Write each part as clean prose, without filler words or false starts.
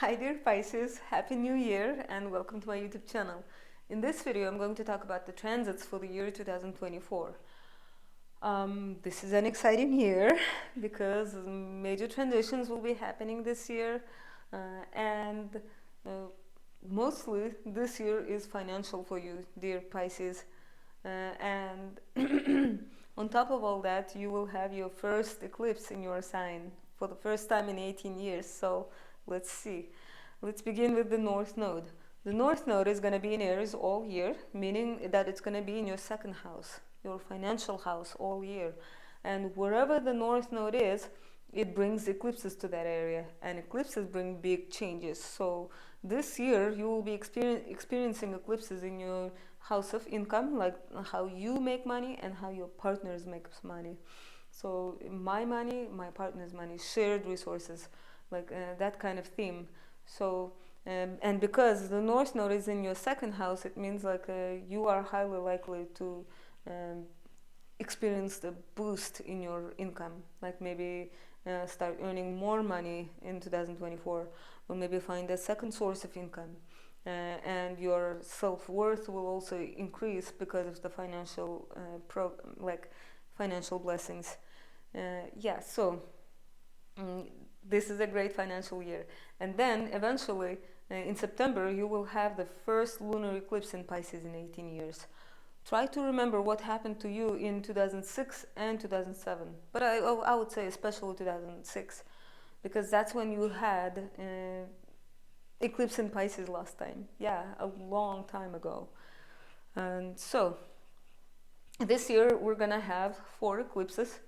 Hi dear Pisces, Happy New Year and welcome to my YouTube channel. In this video I'm going to talk about the transits for the year 2024. This is an exciting year because major transitions will be happening this year and uh, mostly this year is financial for you, dear Pisces. And on top of all that, you will have your first eclipse in your sign for the first time in 18 years. So let's see. Let's begin with the North Node. The North Node is going to be in Aries all year, meaning that it's going to be in your second house, your financial house all year. And wherever the North Node is, it brings eclipses to that area, and eclipses bring big changes. So this year you will be experiencing eclipses in your house of income, like how you make money and how your partners make money. So my money, my partner's money, shared resources, like that kind of theme. So and because the North Node is in your second house, it means like you are highly likely to um, experience the boost in your income, like maybe start earning more money in 2024, or maybe find a second source of income. And your self-worth will also increase because of the financial blessings. So this is a great financial year. And then eventually in September you will have the first lunar eclipse in Pisces in 18 years. Try to remember what happened to you in 2006 and 2007, but I would say especially 2006, because that's when you had eclipse in Pisces last time. Yeah, a long time ago. And so this year we're gonna have 4 eclipses.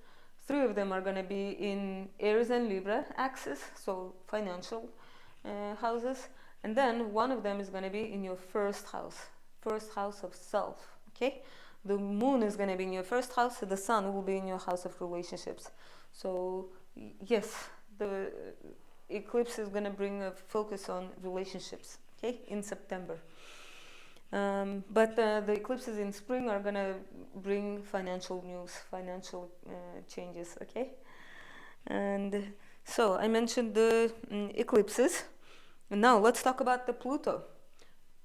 3 of them are gonna be in Aries and Libra axis, so financial houses, and then one of them is gonna be in your first house of self. Okay, the moon is gonna be in your first house, the sun will be in your house of relationships. So yes, the eclipse is gonna bring a focus on relationships. Okay, in September. But the eclipses in spring are gonna bring financial news, financial changes. Okay, and so I mentioned the eclipses. And now let's talk about the Pluto.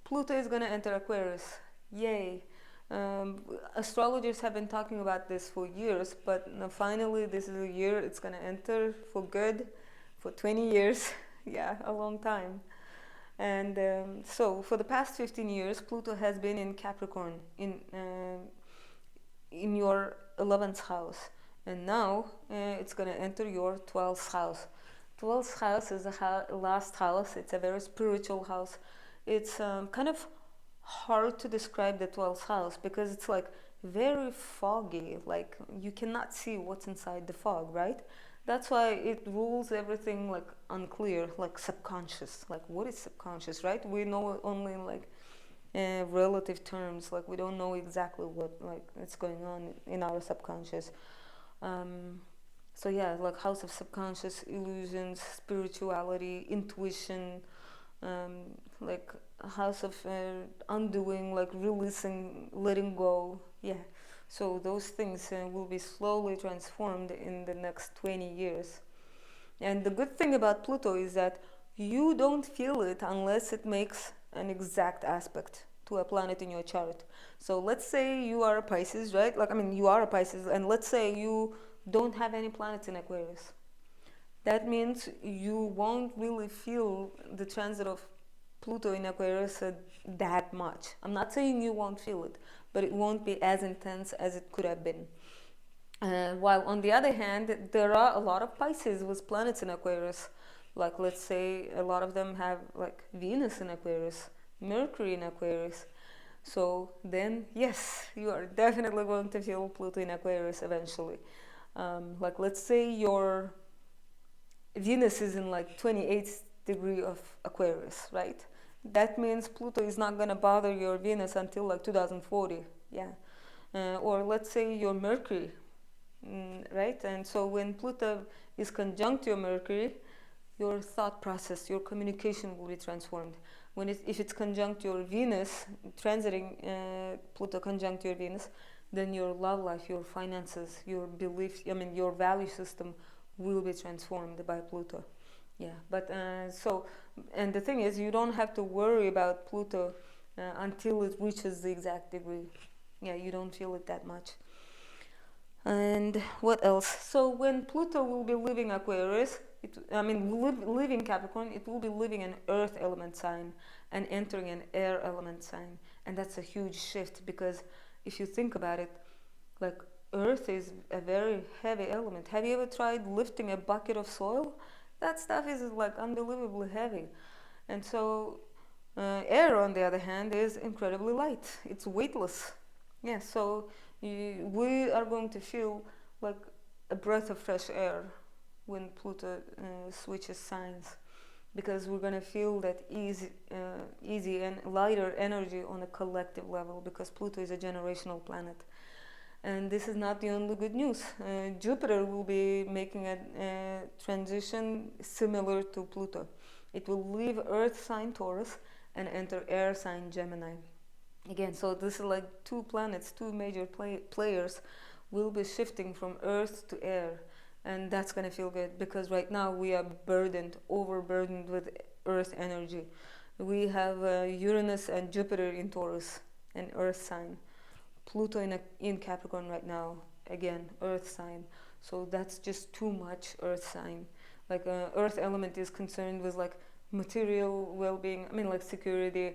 Pluto is gonna enter Aquarius. Yay! Um, Astrologers have been talking about this for years, but finally this is a year it's gonna enter for good, for 20 years. Yeah, a long time. And so for the past 15 years, Pluto has been in Capricorn, in your 11th house. And now it's going to enter your 12th house. 12th house is the last house. It's a very spiritual house. It's kind of hard to describe the 12th house because it's like very foggy. Like you cannot see what's inside the fog, right? That's why it rules everything like unclear, like subconscious. Like what is subconscious, right? We know only in like relative terms. Like we don't know exactly what like is going on in our subconscious. Um, so yeah, like house of subconscious, illusions, spirituality, intuition, like a house of undoing, like releasing, letting go. Yeah, so those things will be slowly transformed in the next 20 years. And the good thing about Pluto is that you don't feel it unless it makes an exact aspect to a planet in your chart. So let's say you are a Pisces, right? Like, I mean, you are a Pisces, and let's say you don't have any planets in Aquarius. That means you won't really feel the transit of Pluto in Aquarius that much. I'm not saying you won't feel it, but it won't be as intense as it could have been. While on the other hand, there are a lot of Pisces with planets in Aquarius. Like let's say a lot of them have like Venus in Aquarius, Mercury in Aquarius. So then yes, you are definitely going to feel Pluto in Aquarius eventually. Like let's say your Venus is in like 28th degree of Aquarius, right? That means Pluto is not going to bother your Venus until like 2040. Yeah. Or let's say your Mercury, right? And so when Pluto is conjunct your Mercury, your thought process, your communication will be transformed. If it's conjunct your Venus, transiting Pluto conjunct your Venus, then your love life, your finances, your beliefs, I mean your value system will be transformed by Pluto. Yeah, but and the thing is, you don't have to worry about Pluto until it reaches the exact degree. Yeah, you don't feel it that much. And what else? So when Pluto will be leaving Aquarius, leaving Capricorn, it will be leaving an Earth element sign and entering an Air element sign, and that's a huge shift because if you think about it, like Earth is a very heavy element. Have you ever tried lifting a bucket of soil? That stuff is like unbelievably heavy, and so air, on the other hand, is incredibly light. It's weightless. Yeah, so we are going to feel like a breath of fresh air when Pluto switches signs, because we're going to feel that easy and lighter energy on a collective level, because Pluto is a generational planet. And this is not the only good news. Jupiter will be making a transition similar to Pluto. It will leave Earth sign Taurus and enter air sign Gemini. Again, so this is like two planets, two major players will be shifting from Earth to air. And that's going to feel good because right now we are overburdened with Earth energy. We have Uranus and Jupiter in Taurus, an Earth sign. Pluto in Capricorn right now, again, Earth sign. So that's just too much Earth sign. Like Earth element is concerned with like material well-being. Like security,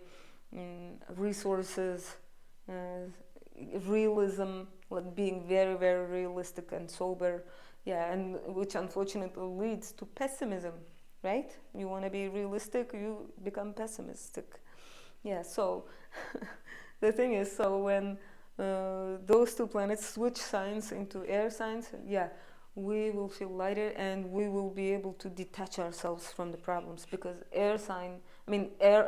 resources, realism, like being very very realistic and sober. Yeah, and which unfortunately leads to pessimism, right? You want to be realistic, you become pessimistic. Yeah, so the thing is, so when those two planets switch signs into air signs, yeah, we will feel lighter and we will be able to detach ourselves from the problems, because air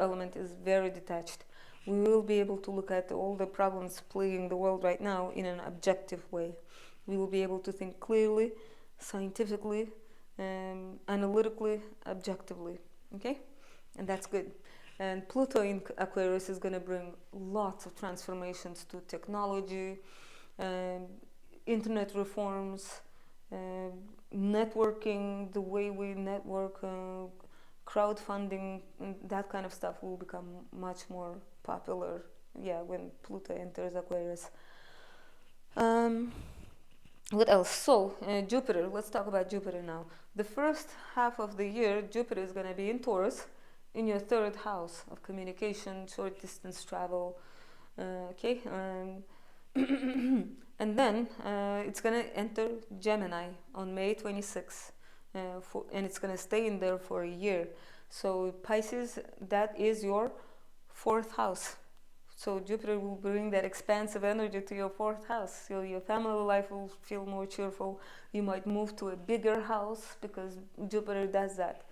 element is very detached. We will be able to look at all the problems plaguing the world right now in an objective way. We will be able to think clearly, scientifically, analytically, objectively. Okay? And that's good. And Pluto in Aquarius is going to bring lots of transformations to technology, um, internet reforms, networking, the way we network, crowdfunding, that kind of stuff will become much more popular. Yeah, when Pluto enters Aquarius. Um, what else? So, Jupiter, let's talk about Jupiter now. The first half of the year, Jupiter is going to be in Taurus, in your third house of communication, short distance travel. Okay, and then it's going to enter Gemini on May 26th, and it's going to stay in there for a year. So, Pisces, that is your fourth house. So Jupiter will bring that expansive energy to your fourth house. So your family life will feel more cheerful. You might move to a bigger house because Jupiter does that.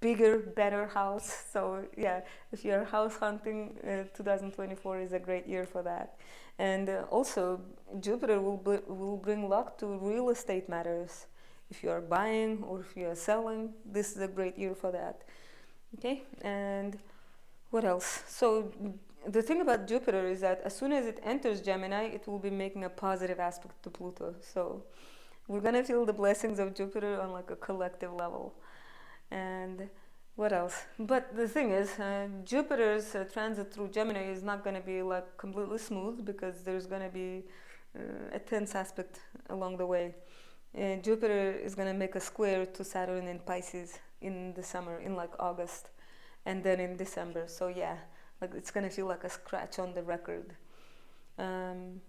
Bigger, better house. So yeah, if you're house hunting, 2024 is a great year for that. And also, Jupiter will bring luck to real estate matters. If you are buying or if you are selling, this is a great year for that. Okay, and what else? So the thing about Jupiter is that as soon as it enters Gemini, it will be making a positive aspect to Pluto. So we're gonna feel the blessings of Jupiter on like a collective level. And what else? But the thing is, Jupiter's transit through Gemini is not gonna be like completely smooth, because there's gonna be a tense aspect along the way. Jupiter is gonna make a square to Saturn in Pisces in the summer, in like August, and then in December. So yeah, like it's gonna feel like a scratch on the record. Um,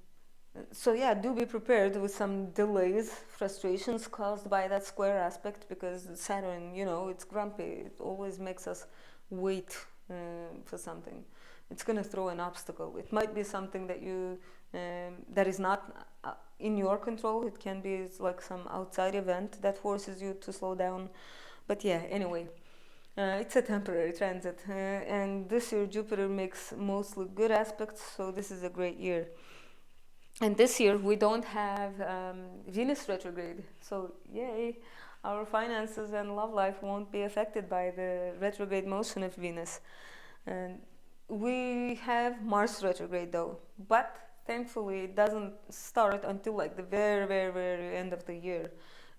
so yeah, do be prepared with some delays, frustrations caused by that square aspect, because Saturn, it's grumpy. It always makes us wait for something. It's gonna throw an obstacle. It might be something that is not in your control. It can be like some outside event that forces you to slow down. But yeah, anyway. It's a temporary transit, and this year Jupiter makes mostly good aspects, so this is a great year. And this year we don't have Venus retrograde, so yay, our finances and love life won't be affected by the retrograde motion of Venus. And we have Mars retrograde though, but thankfully it doesn't start until like the very, very, very end of the year.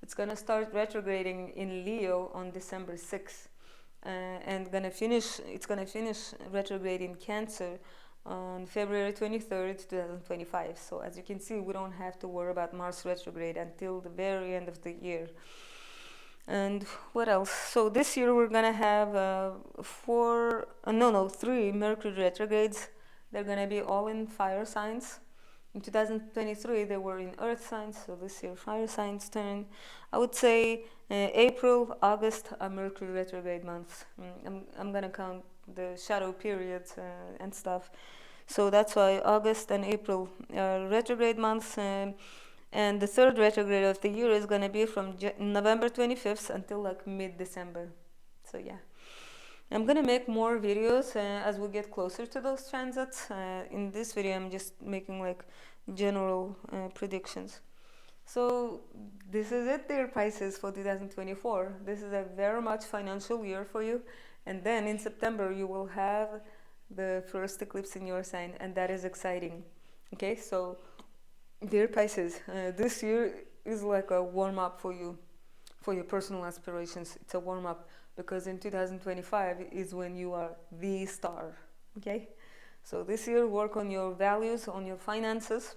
It's gonna start retrograding in Leo on December 6th, and it's gonna finish retrograde in Cancer on February 23rd, 2025. So as you can see, we don't have to worry about Mars retrograde until the very end of the year. And what else? So this year we're gonna have three Mercury retrogrades. They're gonna be all in fire signs. In 2023 they were in earth signs, so this year fire signs turn. I would say April, August are Mercury retrograde months. I'm gonna count the shadow periods and stuff. So that's why August and April are retrograde months. And the third retrograde of the year is going to be from November 25th until like mid-December. So yeah, I'm going to make more videos as we get closer to those transits. In this video I'm just making like general predictions. So this is it, dear Pisces, for 2024. This is a very much financial year for you, and then in September you will have the first eclipse in your sign, and that is exciting. Okay, so dear Pisces, this year is like a warm-up for you, for your personal aspirations. It's a warm-up because in 2025 is when you are the star, okay? So this year work on your values, on your finances,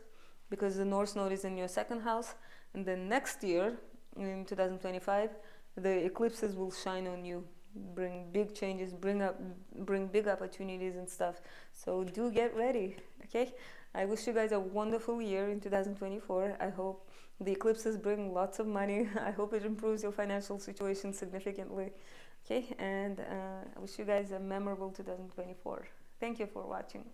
because the North Node is in your second house. And then next year, in 2025, the eclipses will shine on you, bring big changes, bring big opportunities and stuff. So do get ready, okay? I wish you guys a wonderful year in 2024. I hope the eclipses bring lots of money. I hope it improves your financial situation significantly. Okay, and I wish you guys a memorable 2024. Thank you for watching.